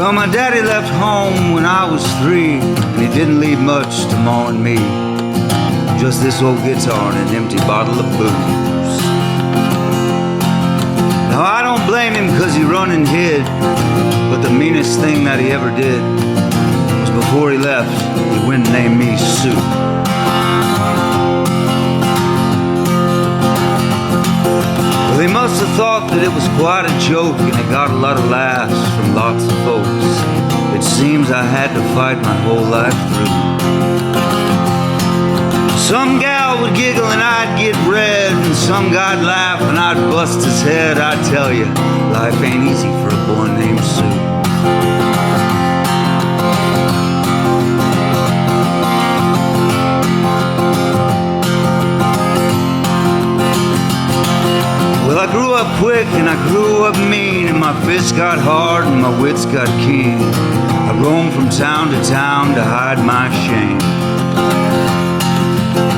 Well, my daddy left home when I was 3, and he didn't leave much to Ma and me. Just this old guitar and an empty bottle of booze. Now I don't blame him 'cause he run and hid, but the meanest thing that he ever did was before he left, he went and named me Sue. Well, he must have thought that it was quite a joke, and it got a lot of laughs from lots of folks. It seems I had to fight my whole life through. Some gal would giggle and I'd get red, and some guy'd laugh and I'd bust his head. I tell you, life ain't easy for a boy named Sue. Well, I grew up quick and I grew up mean, and my fists got hard and my wits got keen. I roamed from town to town to hide my shame.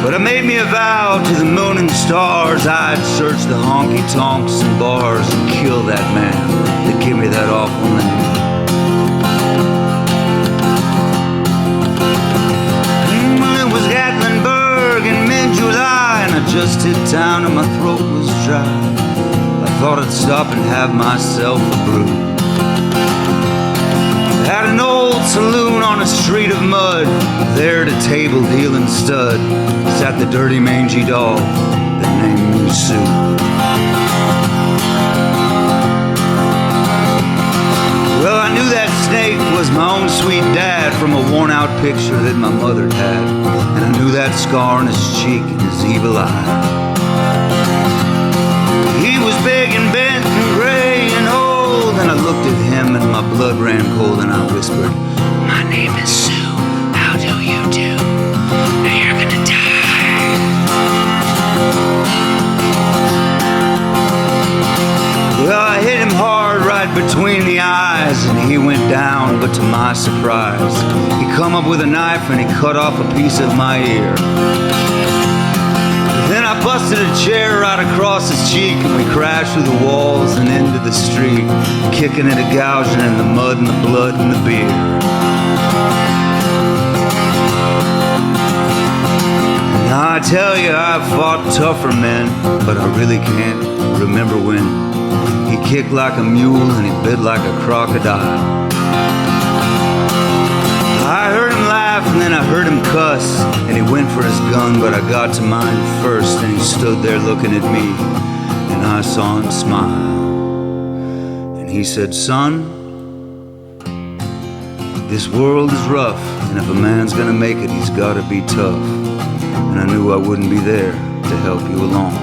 But I made me a vow to the moon and stars, I'd search the honky-tonks and bars and kill that man that gave me that awful name. It was Gatlinburg in mid-July, and I just hit town and my throat was dry. I thought I'd stop and have myself a brew. At an old saloon on a street of mud, there at a table dealing stud, sat the dirty mangy dog that named me Sue. Well, I knew that snake was my own sweet dad from a worn-out picture that my mother had, and I knew that scar on his cheek and his evil eye. He was big and bent and gray and old, and I looked at him and my blood ran cold, and I whispered, "My name is Sue, how do you do? Now you're gonna die." Well, I hit him hard right between the eyes, and he went down, but to my surprise, he come up with a knife and he cut off a piece of my ear. Then I busted a chair right across his cheek, and we crashed through the walls and into the street, kicking and gouging in the mud and the blood and the beer. Now I tell you, I've fought tougher men, but I really can't remember when. He kicked like a mule and he bit like a crocodile. I heard him laugh and then I heard him cuss, and he went for his gun, but I got to mine first, and he stood there looking at me, and I saw him smile. And he said, "Son, this world is rough, and if a man's gonna make it, he's gotta be tough." And I knew I wouldn't be there to help you along.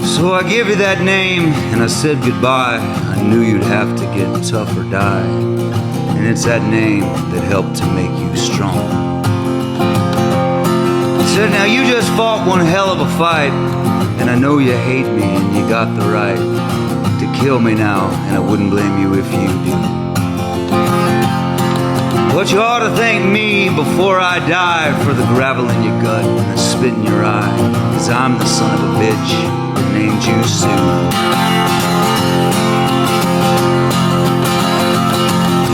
So I give you that name, and I said goodbye. I knew you'd have to get tough or die, and it's that name that helped to make you strong. I said, now you just fought one hell of a fight, and I know you hate me, and you got the right to kill me now, and I wouldn't blame you if you do. But you ought to thank me before I die for the gravel in your gut and the spit in your eye, 'cause I'm the son of a bitch that named you Sue.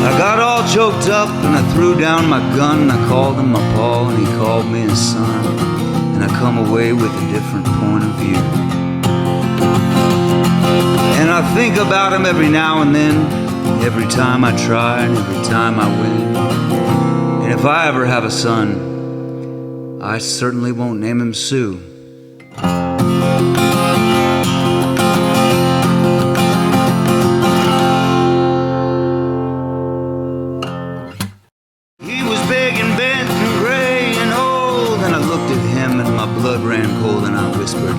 I got all choked up and I threw down my gun, and I called him my pa and he called me his son, and I come away with a different point of view. And I think about him every now and then, every time I try and every time I win. And if I ever have a son, I certainly won't name him Sue. He was big and bent and gray and old, and I looked at him and my blood ran cold, and I whispered,